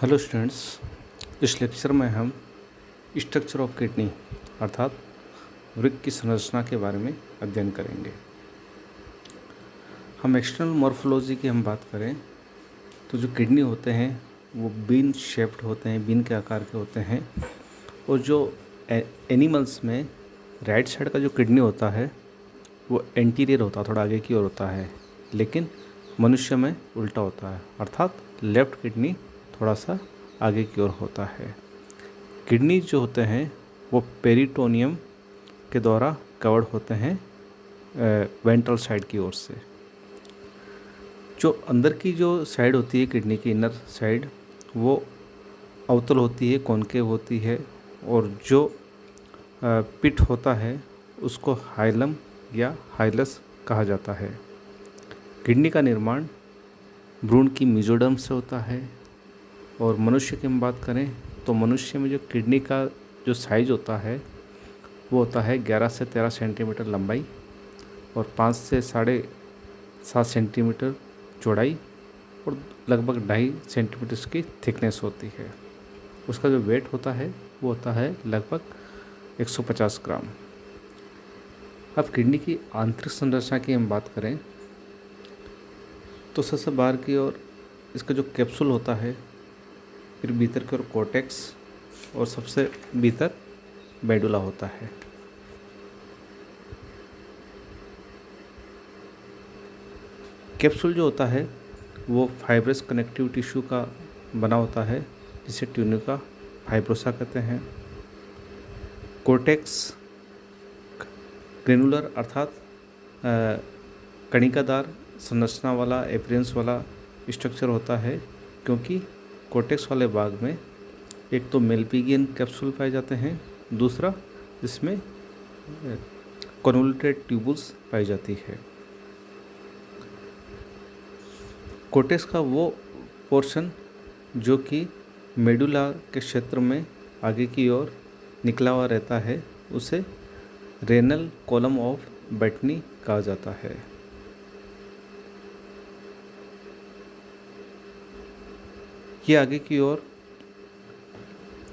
Hello students. इस lecture में हम स्ट्रक्चर ऑफ किडनी अर्थात वृक्क की संरचना के बारे में अध्ययन करेंगे। हम एक्सटर्नल मॉर्फोलॉजी की हम बात करें तो जो किडनी होते हैं वो बीन शेप्ड होते हैं, बीन के आकार के होते हैं। और जो एनिमल्स में राइट साइड का जो किडनी होता है वो एंटीरियर होता है, थोड़ा आगे की ओर होता है, लेकिन मनुष्य में उल्टा होता है, अर्थात लेफ्ट किडनी थोड़ा सा आगे की ओर होता है। किडनी जो होते हैं वो पेरिटोनियम के द्वारा कवर्ड होते हैं वेंट्रल साइड की ओर से। जो अंदर की जो साइड होती है किडनी की इनर साइड वो अवतल होती है, कॉनकेव होती है, और जो पिट होता है उसको हाइलम या हाइलस कहा जाता है। किडनी का निर्माण भ्रूण की मेसोडर्म से होता है। और मनुष्य की हम बात करें तो मनुष्य में जो किडनी का जो साइज होता है वो होता है 11 से 13 सेंटीमीटर लंबाई और 5 से 7.5 सेंटीमीटर चौड़ाई और लगभग 2.5 सेंटीमीटर की थिकनेस होती है। उसका जो वेट होता है वो होता है लगभग 150 ग्राम। अब किडनी की आंतरिक संरचना की हम बात करें तो सबसे बाहर की ओर इसका जो कैप्सूल होता है, फिर भीतर की ओर कोर्टेक्स और सबसे भीतर मेडुला होता है। कैप्सूल जो होता है वो फाइब्रस कनेक्टिव टिश्यू का बना होता है जिसे ट्यूनिका फाइब्रोसा कहते हैं। कोर्टेक्स ग्रेनुलर अर्थात कणिकादार संरचना वाला एपीरेंस वाला स्ट्रक्चर होता है, क्योंकि कोर्टेक्स वाले भाग में एक तो मेलपिगियन कैप्सूल पाए जाते हैं, दूसरा इसमें कन्वोल्यूटेड ट्यूबुल्स पाई जाती है। कोर्टेक्स का वो पोर्शन जो कि मेडुला के क्षेत्र में आगे की ओर निकला हुआ रहता है उसे रेनल कॉलम ऑफ बेटनी कहा जाता है। ये आगे की ओर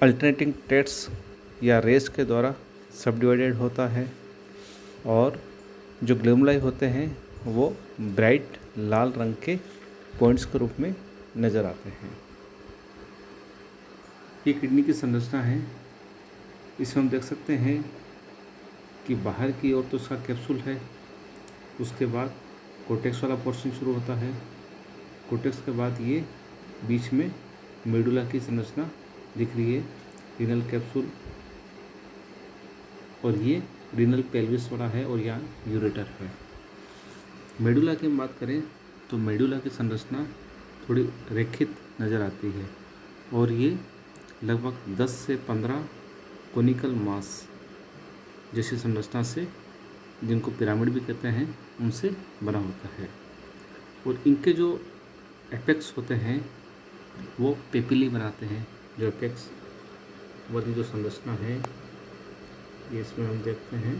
अल्टरनेटिंग टेट्स या रेस के द्वारा सब डिवाइडेड होता है और जो ग्लोमेरुलाई होते हैं वो ब्राइट लाल रंग के पॉइंट्स के रूप में नज़र आते हैं। ये किडनी की संरचना है। इसमें हम देख सकते हैं कि बाहर की ओर तो उसका कैप्सूल है, उसके बाद कोर्टेक्स वाला पोर्शन शुरू होता है। कोर्टेक्स के बाद ये बीच में मेडुला की संरचना दिख रही है, रीनल कैप्सूल, और ये रीनल पेल्विस वाला है और यहाँ यूरेटर है। मेडुला की हम बात करें तो मेडुला की संरचना थोड़ी रेखित नज़र आती है और ये लगभग 10 से 15 कोनिकल मास जैसी संरचना से, जिनको पिरामिड भी कहते हैं, उनसे बना होता है। और इनके जो एपेक्स होते हैं वो पेपिली बनाते हैं। जो एपेक्स वाली जो संरचना है ये इसमें हम देखते हैं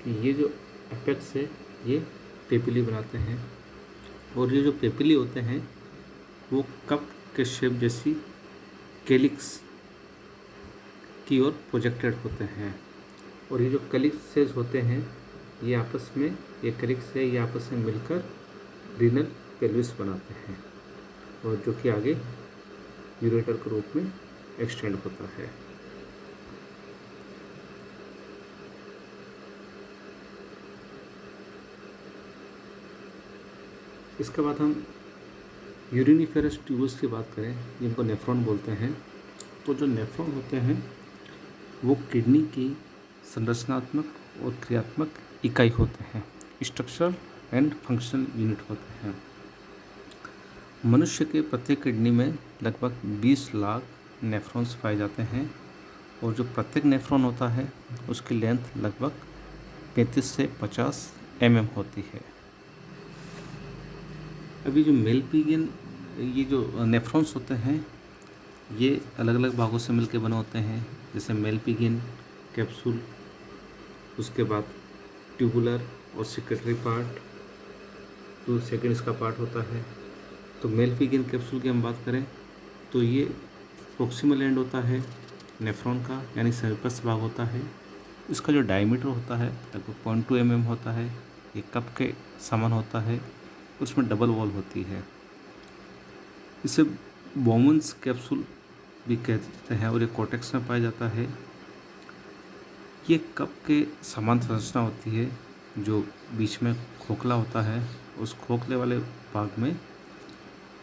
कि ये जो एपेक्स है ये पेपिली बनाते हैं और ये जो पेपिली होते हैं वो कप के शेप जैसी कैलिक्स की ओर प्रोजेक्टेड होते हैं। और ये जो कैलिक्सेस होते हैं ये आपस में, ये कैलिक्स है, ये आपस में मिलकर रीनल पेल्विस बनाते हैं और जो कि आगे यूरेटर के रूप में एक्सटेंड होता है। इसके बाद हम यूरिनिफेरस ट्यूब्स की बात करें जिनको नेफ्रॉन बोलते हैं। तो जो नेफ्रॉन होते हैं वो किडनी की संरचनात्मक और क्रियात्मक इकाई होते हैं, स्ट्रक्चरल एंड फंक्शनल यूनिट होते हैं। मनुष्य के प्रत्येक किडनी में लगभग 20 लाख नेफ्रॉन्स पाए जाते हैं और जो प्रत्येक नेफ्रॉन होता है उसकी लेंथ लगभग 35 से 50 mm होती है। अभी जो मेलपिगियन ये जो नेफ्रॉन्स होते हैं ये अलग अलग भागों से मिलकर बने होते हैं, जैसे मेलपिगियन कैप्सूल, उसके बाद ट्यूबुलर और सेक्रेटरी पार्ट, जो सेकेंड इसका पार्ट होता है, तो मेलफिगिन कैप्सूल की हम बात करें तो ये प्रोक्सिमल एंड होता है नेफ्रॉन का, यानी सर्पस भाग होता है। इसका जो डायमीटर होता है लगभग 0.2 mm होता है। ये कप के समान होता है, उसमें डबल वॉल होती है। इसे बोमन्स कैप्सूल भी कहते हैं और ये कोर्टेक्स में पाया जाता है। ये कप के समान संरचना होती है, जो बीच में खोखला होता है। उस खोखले वाले भाग में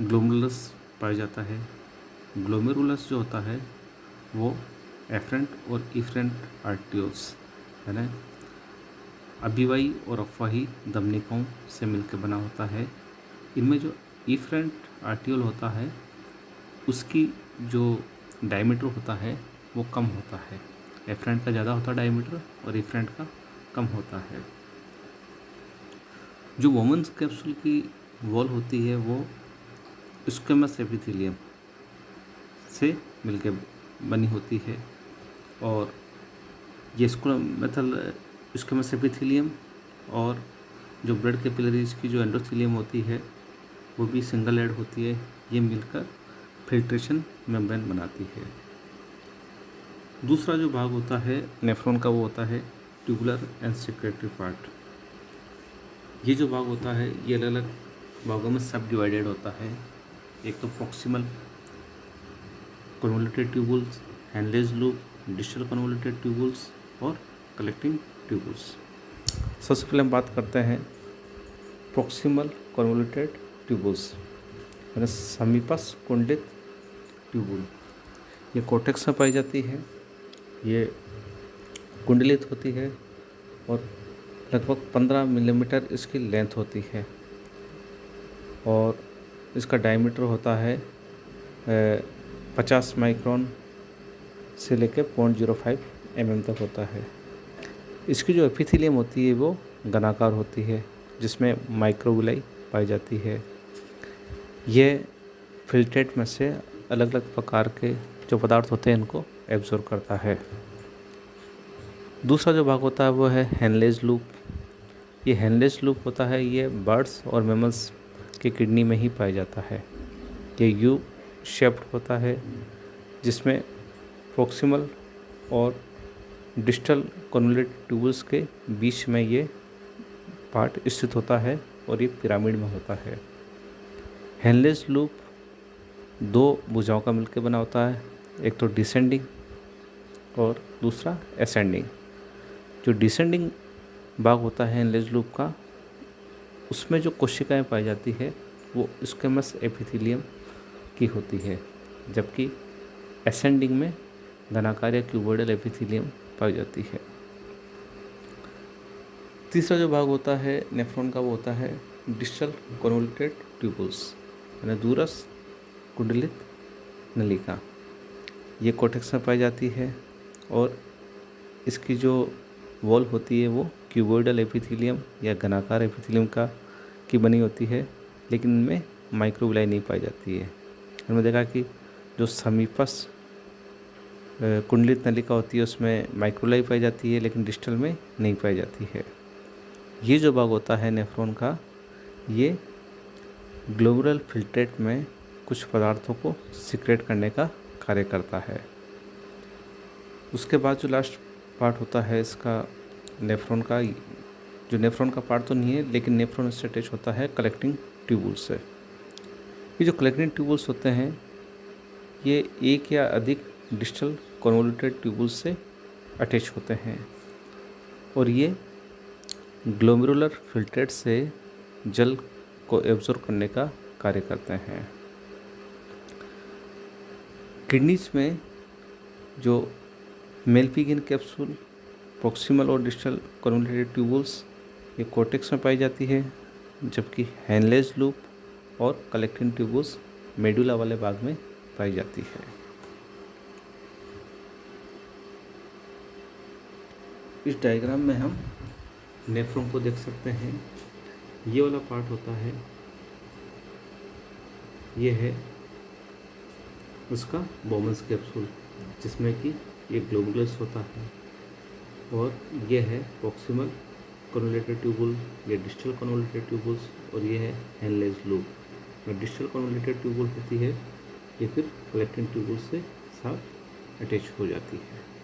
ग्लोमेरुलस पाया जाता है। ग्लोमेरुलस जो होता है वो एफरेंट और इफरेंट आर्टियोल्स यानी अभिवाही और अफवाही धमनिकाओं से मिलकर बना होता है। इनमें जो इफरेंट आर्टियोल होता है उसकी जो डायमीटर होता है वो कम होता है। एफरेंट का ज़्यादा होता है डायमीटर और इफरेंट का कम होता है। जो वोमेन्स कैप्सूल की वॉल होती है वो स्क्वेमस एपिथेलियम से मिलकर बनी होती है और ये स्क्वेमस एपिथेलियम और जो ब्लड कैपिलरीज की जो एंडोथेलियम होती है वो भी सिंगल एड होती है। ये मिलकर फिल्ट्रेशन मेम्ब्रेन बनाती है। दूसरा जो भाग होता है नेफ्रॉन का वो होता है ट्यूबुलर एंड सेक्रेटरी पार्ट। ये जो भाग होता है ये अलग अलग भागों में सब डिवाइडेड होता है। एक तो proximal convoluted tubules, handless loop, distal convoluted tubules और कलेक्टिंग ट्यूबुल्स। सबसे पहले हम बात करते हैं प्रॉक्सिमल कन्वोल्यूटेड ट्यूबुल्स यानी समीपस कुंडलित ट्यूबुल। ये कोर्टेक्स में पाई जाती है। ये कुंडलित होती है और लगभग 15 मिलीमीटर इसकी लेंथ होती है और इसका डायमीटर होता है 50 माइक्रोन से लेकर 0.05 mm तक होता है। इसकी जो एपिथेलियम होती है वो घनाकार होती है जिसमें माइक्रोविलाई पाई जाती है। ये फिल्ट्रेट में से अलग अलग प्रकार के जो पदार्थ होते हैं इनको एब्जॉर्ब करता है। दूसरा जो भाग होता है वो है हैंडलेस लूप। ये हैंडलेस लूप होता है, ये बर्ड्स और मैमल्स की किडनी में ही पाया जाता है। ये यू शेप्ड होता है जिसमें प्रॉक्सिमल और डिस्टल कन्वोल्यूटेड ट्यूबुल्स के बीच में ये पार्ट स्थित होता है और ये पिरामिड में होता है। हैंडलेस लूप दो भुजाओं का मिलकर बना होता है, एक तो डिसेंडिंग और दूसरा असेंडिंग। जो डिसेंडिंग भाग होता है हैंडलेस लूप का उसमें जो कोशिकाएं पाई जाती है वो स्क्वेमस एपिथेलियम की होती है, जबकि असेंडिंग में घनाकार या क्यूबोइडल एपिथेलियम पाई जाती है। तीसरा जो भाग होता है नेफ्रॉन का वो होता है डिस्टल कन्वोल्यूटेड ट्यूबुल्स यानी दूरस्थ कुंडलित नलिका। ये कोर्टेक्स में पाई जाती है और इसकी जो वॉल होती है वो क्यूबोइडल एपिथेलियम या घनाकार एपिथेलियम की बनी होती है, लेकिन इनमें माइक्रोविलाई नहीं पाई जाती है। हमने देखा कि जो समीपस कुंडलित नलिका होती है उसमें माइक्रोविलाई पाई जाती है लेकिन डिस्टल में नहीं पाई जाती है। ये जो भाग होता है नेफ्रॉन का ये ग्लोमेरुलर फिल्ट्रेट में कुछ पदार्थों को सिक्रेट करने का कार्य करता है। उसके बाद जो लास्ट पार्ट होता है इसका नेफ्रॉन का, जो नेफ्रॉन का पार्ट तो नहीं है लेकिन नेफ्रॉन से अटैच होता है कलेक्टिंग ट्यूबुल्स से। ये जो कलेक्टिंग ट्यूबुल्स होते हैं ये एक या अधिक डिस्टल कन्वोल्यूटेड ट्यूबुल्स से अटैच होते हैं और ये ग्लोमेरुलर फिल्ट्रेट से जल को एब्जॉर्ब करने का कार्य करते हैं। किडनीज में जो मेलफिगिन कैप्सूल, प्रॉक्सिमल और डिस्टल कन्वोल्यूटेड ट्यूबुल्स ये कोर्टेक्स में पाई जाती है, जबकि हैंडलेस लूप और कलेक्टिंग ट्यूबुल्स मेडुला वाले भाग में पाई जाती है। इस डायग्राम में हम नेफ्रॉन को देख सकते हैं। ये वाला पार्ट होता है, ये है उसका बोमन्स कैप्सूल जिसमें कि ये ग्लोमेरुलस होता है और ये है प्रॉक्सिमल कन्वोल्यूटेड ट्यूबुल, ये डिस्टल कन्वोल्यूटेड ट्यूबुल्स और ये है handless loop. Distal convoluted tubule होती है ये फिर कलेक्टिंग ट्यूबुल से साथ अटैच हो जाती है।